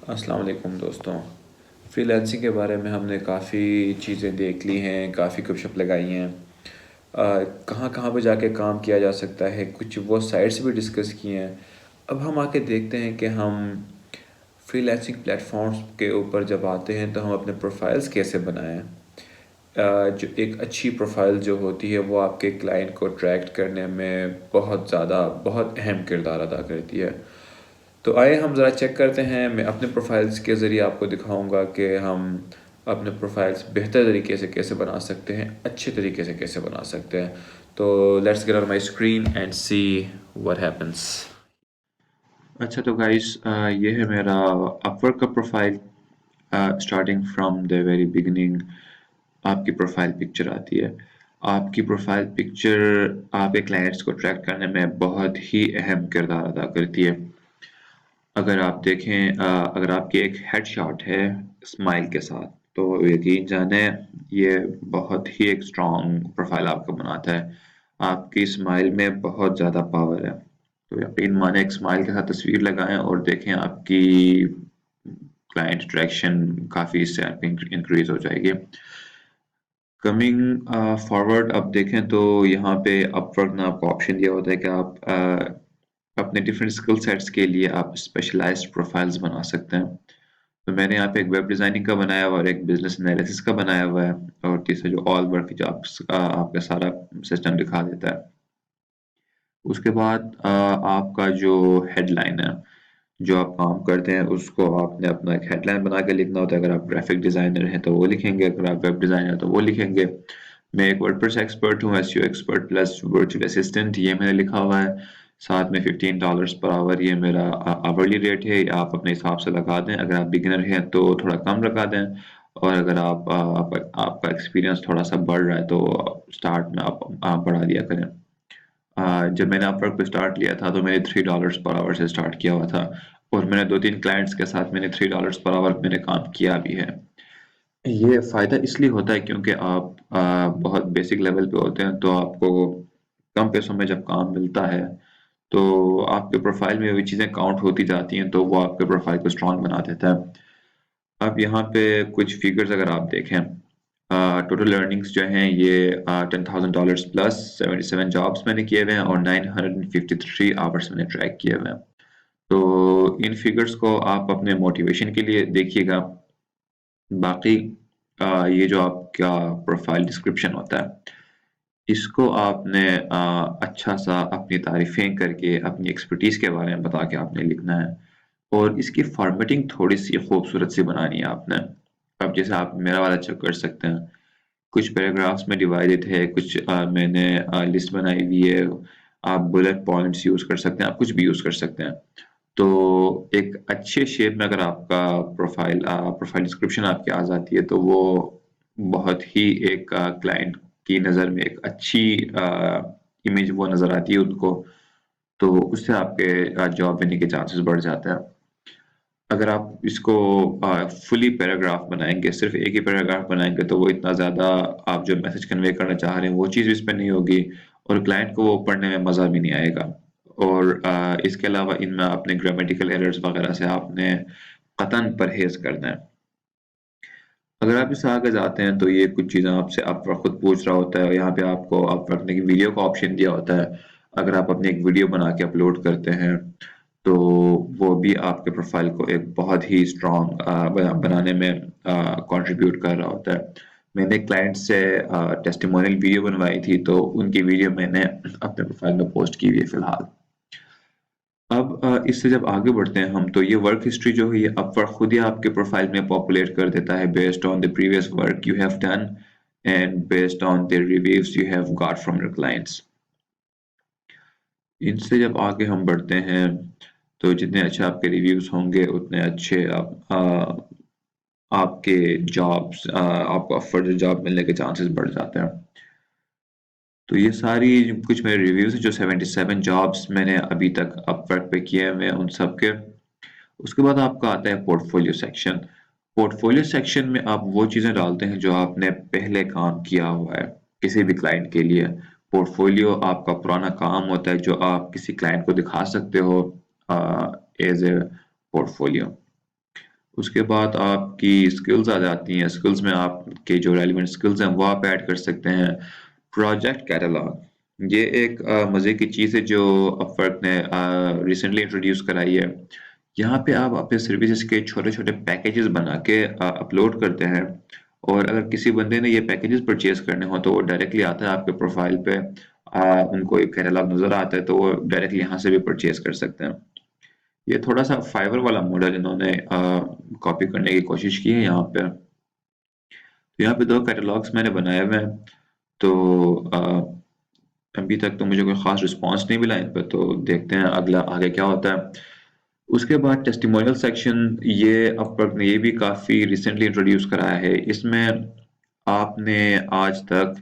अस्सलाम वालेकुम दोस्तों। फ्रीलांसिंग के बारे में हमने काफ़ी चीज़ें देख ली हैं, काफ़ी गपशप लगाई हैं। कहाँ कहाँ पे जाके काम किया जा सकता है, कुछ वो साइट्स भी डिस्कस किए हैं। अब हम आके देखते हैं कि हम फ्रीलांसिंग प्लेटफॉर्म्स के ऊपर जब आते हैं तो हम अपने प्रोफाइल्स कैसे बनाएं। जो एक अच्छी प्रोफाइल जो होती है वो आपके क्लाइंट को अट्रैक्ट करने में बहुत अहम किरदार अदा करती है। तो आइए हम ज़रा चेक करते हैं। मैं अपने प्रोफाइल्स के ज़रिए आपको दिखाऊंगा कि हम अपने प्रोफाइल्स बेहतर तरीके से कैसे बना सकते हैं, अच्छे तरीके से कैसे बना सकते हैं। तो let's get on my screen and see what happens. अच्छा तो गाइस, ये है मेरा अपवर्क का profile. Starting from the very beginning आपकी प्रोफाइल पिक्चर आती है। आपकी प्रोफाइल पिक्चर आपके क्लाइंट्स को अट्रैक्ट करने में बहुत ही अहम किरदार अदा करती है। अगर आप देखें, अगर आपकी एक हेडशॉट है स्माइल के साथ, तो यकीन जाने ये बहुत ही एक स्ट्रॉन्ग प्रोफाइल आपको बनाता है। आपकी स्माइल में बहुत ज़्यादा पावर है। तो यकीन माने एक स्माइल के साथ तस्वीर लगाएं और देखें आपकी क्लाइंट अट्रैक्शन काफ़ी इससे आपकी इंक्रीज हो जाएगी। कमिंग फॉरवर्ड अब देखें तो यहाँ पे अपवर्क ने आपको ऑप्शन दिया होता है कि आप अपने डिफरेंट स्किल सेट्स के लिए आप स्पेशलाइज्ड प्रोफाइल्स बना सकते हैं। तो मैंने यहाँ पे एक वेब डिज़ाइनिंग का बनाया हुआ और एक बिजनेस एनालिसिस का बनाया हुआ है, और तीसरा जो ऑल वर्क जो आपका सारा सिस्टम दिखा देता है। उसके बाद आपका जो हेडलाइन है, जो आप काम करते हैं उसको आपने अपना एक हेडलाइन बना के लिखना होता है। अगर आप ग्राफिक डिज़ाइनर हैं तो वो लिखेंगे, अगर आप वेब डिज़ाइनर हैं तो वो लिखेंगे। मैं एक वर्डप्रेस एक्सपर्ट हूँ, SEO expert plus virtual assistant, ये मैंने लिखा हुआ है। साथ में $15 पर आवर ये मेरा आवरली रेट है। आप अपने हिसाब से लगा दें। अगर आप बिगिनर हैं तो थोड़ा कम लगा दें, और अगर आपका एक्सपीरियंस थोड़ा सा बढ़ रहा है तो स्टार्ट में आप बढ़ा दिया करें। जब मैंने अपवर्क पे स्टार्ट लिया था तो मैंने $3 पर आवर से स्टार्ट किया हुआ था, और मैंने 2-3 क्लाइंट्स के साथ मैंने $3 पर आवर मैंने काम किया भी है। ये फ़ायदा इसलिए होता है क्योंकि आप बहुत बेसिक लेवल पे होते हैं, तो आपको कम पैसों में जब काम मिलता है तो आपके प्रोफाइल में वो चीज़ें काउंट होती जाती हैं, तो वो आपके प्रोफाइल को स्ट्रॉन्ग बना देता है। अब यहाँ पे कुछ फिगर्स अगर आप देखें, टोटल अर्निंग्स जो हैं ये $10,000 प्लस 77 जॉब्स मैंने किए हुए हैं और 953 आवर्स मैंने ट्रैक किए हुए हैं। तो इन फिगर्स को आप अपने मोटिवेशन के लिए देखिएगा। बाकी ये जो आपका प्रोफाइल डिस्क्रिप्शन होता है, इसको आपने अच्छा सा अपनी तारीफें करके अपनी एक्सपर्टीज के बारे में बता के आपने लिखना है, और इसकी फॉर्मेटिंग थोड़ी सी खूबसूरत सी बनानी है आपने। अब जैसे आप मेरा वाला चेक कर सकते हैं, कुछ पैराग्राफ्स में डिवाइडेड है, कुछ मैंने लिस्ट बनाई हुई है। आप बुलेट पॉइंट्स यूज कर सकते हैं, आप कुछ भी यूज कर सकते हैं। तो एक अच्छे शेप में अगर आपका प्रोफाइल डिस्क्रिप्शन आपकी आ जाती है तो वो बहुत ही एक क्लाइंट की नज़र में एक अच्छी इमेज वो नज़र आती है उनको, तो उससे आपके जॉब मिलने के चांसेस बढ़ जाते हैं। अगर आप इसको फुली पैराग्राफ बनाएंगे, सिर्फ एक ही पैराग्राफ बनाएंगे, तो वो इतना ज़्यादा आप जो मैसेज कन्वे करना चाह रहे हैं वो चीज़ इस पर नहीं होगी, और क्लाइंट को वो पढ़ने में मज़ा भी नहीं आएगा। और इसके अलावा इनमें आपने ग्रामेटिकल एरर्स वगैरह से आपने कतन परहेज करना है। अगर आप इससे आगे जाते हैं तो ये कुछ चीज़ें आपसे अपवर्क खुद पूछ रहा होता है। यहाँ पे आपको अपवर्क ने वीडियो का ऑप्शन दिया होता है। अगर आप अपनी एक वीडियो बना के अपलोड करते हैं तो वो भी आपके प्रोफाइल को एक बहुत ही स्ट्रॉन्ग बनाने में कंट्रीब्यूट कर रहा होता है। मैंने क्लाइंट से टेस्टिमोनियल वीडियो बनवाई थी, तो उनकी वीडियो मैंने अपने प्रोफाइल में पोस्ट की हुई है फिलहाल। अब इससे जब आगे बढ़ते हैं हम, तो ये वर्क हिस्ट्री जो है ये अपवर्क खुद ही आपके प्रोफाइल में पॉपुलेट कर देता है, based on the previous work you have done and based on the reviews you have got from your clients. इनसे जब आगे हम बढ़ते हैं तो जितने अच्छे आपके रिव्यूज होंगे उतने अच्छे आपके आपको फर्दर जॉब मिलने के चांसेस बढ़ जाते हैं। तो ये सारी कुछ मेरे रिव्यूज हैं जो 77 जॉब्स मैंने अभी तक अपवर्क पे किए हुए हैं उन सब के। उसके बाद आपका आता है पोर्टफोलियो सेक्शन। पोर्टफोलियो सेक्शन में आप वो चीज़ें डालते हैं जो आपने पहले काम किया हुआ है किसी भी क्लाइंट के लिए। पोर्टफोलियो आपका पुराना काम होता है जो आप किसी क्लाइंट को दिखा सकते हो एज ए पोर्टफोलियो। उसके बाद आपकी स्किल्स आ जाती हैं। स्किल्स में आपके जो रेलिवेंट स्किल्स हैं वो आप ऐड कर सकते हैं। प्रोजेक्ट कैटलॉग ये एक मज़े की चीज़ है जो अपवर्क ने रिसेंटली इंट्रोड्यूस कराई है। यहाँ पे आप अपने सर्विसेज के छोटे-छोटे पैकेजेस बना के अपलोड करते हैं और अगर किसी बंदे ने ये पैकेजेस परचेज़ करने हो तो वो डायरेक्टली आता है आपके प्रोफाइल पे, उनको एक कैटलॉग नज़र आता है तो वो डायरेक्टली यहाँ से भी परचेज़ कर सकते हैं। ये थोड़ा-सा फाइवर वाला मॉडल इन्होंने कॉपी करने की कोशिश की है यहाँ पे। तो यहाँ पे 2 कैटलॉग्स मैंने बनाए हुए हैं। तो अभी तक तो मुझे कोई ख़ास रिस्पॉन्स नहीं मिला इन पे, तो देखते हैं अगला आगे क्या होता है। उसके बाद टेस्टिमोनियल सेक्शन, ये अपवर्क ने ये भी काफ़ी रिसेंटली इंट्रोड्यूस कराया है। इसमें आपने आज तक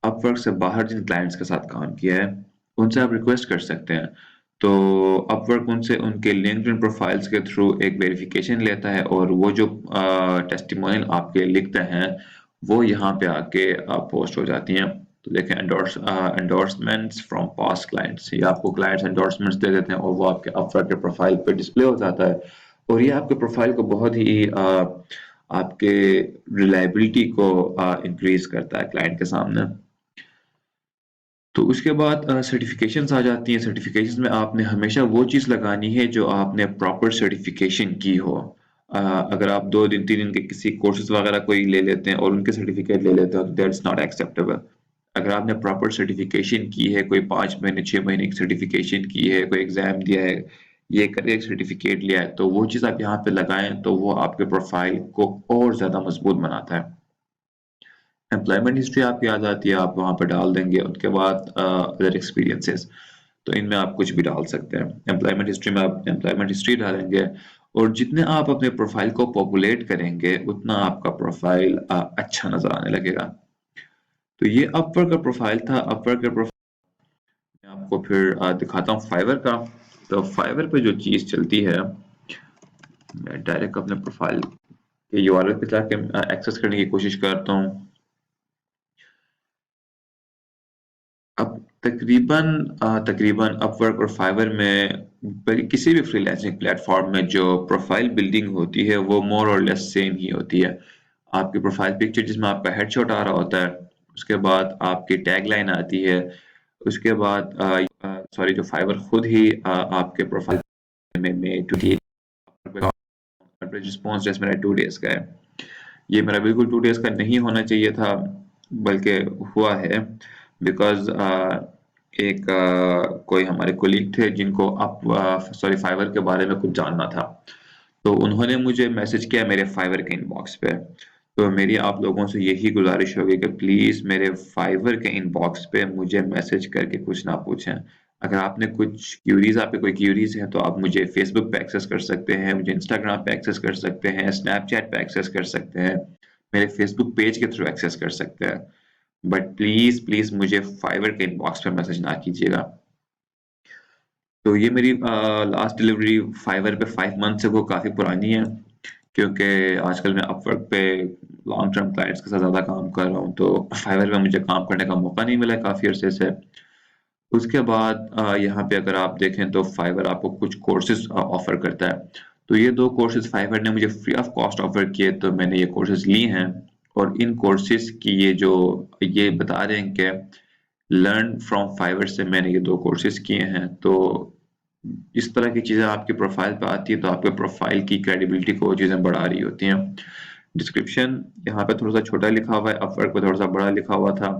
अपवर्क से बाहर जिन क्लाइंट्स के साथ काम किया है, उनसे आप रिक्वेस्ट कर सकते हैं। तो अपवर्क उनसे उनके लिंक्डइन प्रोफाइल्स के थ्रू एक वेरिफिकेशन लेता है और वो जो टेस्टिमोनियल आपके लिखते हैं, वो यहाँ पे आके पोस्ट हो जाती हैं। तो देखें एंडोर्समेंट्स फ्रॉम पास्ट क्लाइंट्स, ये आपको क्लाइंट्स एंडोर्समेंट्स दे देते हैं और वो आपके अपवर्क के प्रोफाइल पे डिस्प्ले हो जाता है और ये आपके प्रोफाइल को बहुत ही आपके रिलायबिलिटी को इंक्रीज करता है क्लाइंट के सामने। तो उसके बाद सर्टिफिकेशंस आ जाती हैं। सर्टिफिकेशंस में आपने हमेशा वो चीज़ लगानी है जो आपने प्रॉपर सर्टिफिकेशन की हो। अगर आप 2 दिन 3 दिन के किसी कोर्सेज वगैरह कोई ले लेते हैं और उनके सर्टिफिकेट ले लेते हो तो दैट्स नॉट एक्सेप्टेबल। अगर आपने प्रॉपर सर्टिफिकेशन की है, कोई 5 महीने 6 महीने की सर्टिफिकेशन की है, कोई एग्जाम दिया है, ये करके एक सर्टिफिकेट लिया है, तो वो चीज़ आप यहाँ पे लगाएं तो वो आपके प्रोफाइल को और ज़्यादा मजबूत बनाता है। एम्प्लॉयमेंट हिस्ट्री आपकी आ जाती है, आप वहाँ पर डाल देंगे। उसके बाद अदर एक्सपीरियंसेस, तो इनमें आप कुछ भी डाल सकते हैं। एम्प्लॉयमेंट हिस्ट्री में आप एम्प्लॉयमेंट हिस्ट्री डालेंगे और जितने आप अपने प्रोफाइल को पॉपुलेट करेंगे उतना आपका प्रोफाइल अच्छा नजर आने लगेगा। तो ये अपवर्क का प्रोफाइल था। अपवर्क का प्रोफाइल मैं आपको फिर दिखाता हूँ फाइवर का। तो फाइवर पे जो चीज़ चलती है, मैं डायरेक्ट अपने प्रोफाइल के यूआरएल पे जाके एक्सेस करने की कोशिश करता हूँ। अब तकरीबन अपवर्क और फाइवर में किसी भी फ्रीलांसिंग प्लेटफॉर्म में जो प्रोफाइल बिल्डिंग होती है वो मोर और लेस सेम ही होती है। आपकी प्रोफाइल पिक्चर जिसमें आपका हेडशॉट आ रहा होता है, उसके बाद आपकी टैगलाइन आती है, उसके बाद सॉरी जो फाइवर खुद ही आपके प्रोफाइल में रिस्पॉन्स जैसे मेरा 2 डेज का है। ये मेरा बिल्कुल 2 डेज का नहीं होना चाहिए था, बल्कि हुआ है बिकॉज एक कोई हमारे कोलीग थे जिनको आप सॉरी फाइवर के बारे में कुछ जानना था, तो उन्होंने मुझे मैसेज किया मेरे फाइवर के इनबॉक्स पे। तो मेरी आप लोगों से यही गुजारिश होगी कि प्लीज़ मेरे फाइवर के इनबॉक्स पे मुझे मैसेज करके कुछ ना पूछें। अगर आपने कुछ क्यूरीज, आपके कोई क्यूरीज है तो आप मुझे फेसबुक पे एक्सेस कर सकते हैं, मुझे इंस्टाग्राम पे एक्सेस कर सकते हैं, स्नैपचैट पे एक्सेस कर सकते हैं, मेरे फेसबुक पेज के थ्रू एक्सेस कर सकते हैं, बट प्लीज प्लीज मुझे फाइवर के इनबॉक्स पे मैसेज ना कीजिएगा। तो ये मेरी लास्ट डिलीवरी फाइवर पे 5 मंथ से वो काफ़ी पुरानी है, क्योंकि आजकल मैं अपवर्क पे लॉन्ग टर्म क्लाइंट्स के साथ ज़्यादा काम कर रहा हूँ, तो फाइवर में मुझे काम करने का मौका नहीं मिला काफ़ी अरसे से। उसके बाद यहाँ पे अगर आप देखें तो फाइवर आपको कुछ कोर्सेज ऑफर करता है। तो ये 2 कोर्सेज फाइवर ने मुझे फ्री ऑफ कॉस्ट ऑफर किए, तो मैंने ये कोर्सेज लिए हैं और इन कोर्सेज की ये बता रहे हैं कि लर्न फ्रॉम फाइवर से मैंने ये 2 कोर्सेज किए हैं। तो इस तरह की चीज़ें आपके प्रोफाइल पे आती है तो आपके प्रोफाइल की क्रेडिबिलिटी को वो चीज़ें बढ़ा रही होती हैं। डिस्क्रिप्शन यहाँ पे थोड़ा सा छोटा लिखा हुआ है, अपवर्क पे थोड़ा सा बड़ा लिखा हुआ था।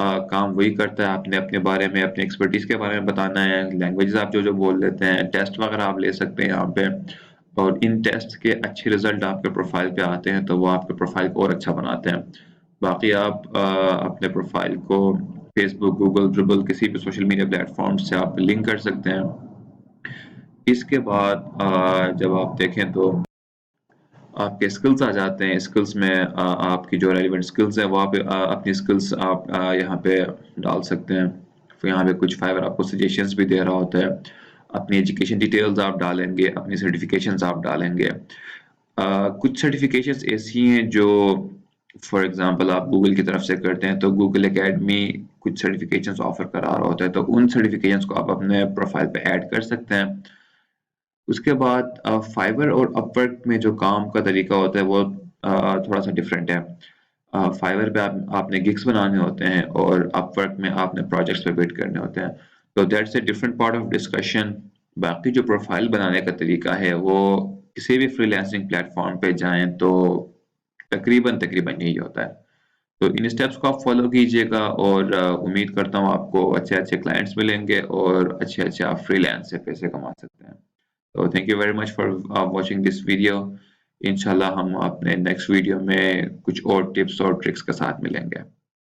काम वही करता है, आपने अपने बारे में, अपने एक्सपर्टीज के बारे में बताना है, लैंग्वेजेस आप जो जो बोल लेते हैं, टेस्ट वगैरह आप ले सकते हैं यहाँ पे, और इन टेस्ट के अच्छे रिजल्ट आपके प्रोफाइल पे आते हैं तो वो आपके प्रोफाइल को और अच्छा बनाते हैं। बाकी आप अपने प्रोफाइल को फेसबुक, गूगल, ड्रिबल किसी भी सोशल मीडिया प्लेटफॉर्म से आप लिंक कर सकते हैं। इसके बाद जब आप देखें तो आपके स्किल्स आ जाते हैं। स्किल्स में आपकी जो रेलिवेंट स्किल्स हैं वो आप अपनी स्किल्स आप यहाँ पे डाल सकते हैं। फिर यहाँ पे कुछ फाइवर आपको सजेशंस भी दे रहा होता है। अपनी एजुकेशन डिटेल्स आप डालेंगे, अपनी सर्टिफिकेशंस आप डालेंगे। कुछ सर्टिफिकेशंस ऐसी हैं जो फॉर एग्जांपल आप गूगल की तरफ से करते हैं, तो गूगल एकेडमी कुछ सर्टिफिकेशंस ऑफर करा रहा होता है, तो उन सर्टिफिकेशंस को आप अपने प्रोफाइल पे ऐड कर सकते हैं। उसके बाद फाइवर और अपवर्क में जो काम का तरीका होता है वो थोड़ा सा डिफरेंट है। फाइवर पे आपने गिग्स बनाने होते हैं और अपवर्क में आपने प्रोजेक्ट्स पे बिड करने होते हैं। तो that's a different part of discussion. बाकी जो प्रोफाइल बनाने का तरीका है वो किसी भी फ्रीलांसिंग प्लेटफॉर्म पे जाएं तो तकरीबन तकरीबन यही होता है। तो इन स्टेप्स को आप फॉलो कीजिएगा और उम्मीद करता हूँ आपको अच्छे अच्छे क्लाइंट्स मिलेंगे और अच्छे अच्छे आप फ्रीलांस से पैसे कमा सकते हैं। तो thank you very much for watching this video. इंशाल्लाह हम अपने नेक्स्ट वीडियो में कुछ और टिप्स और ट्रिक्स के साथ मिलेंगे।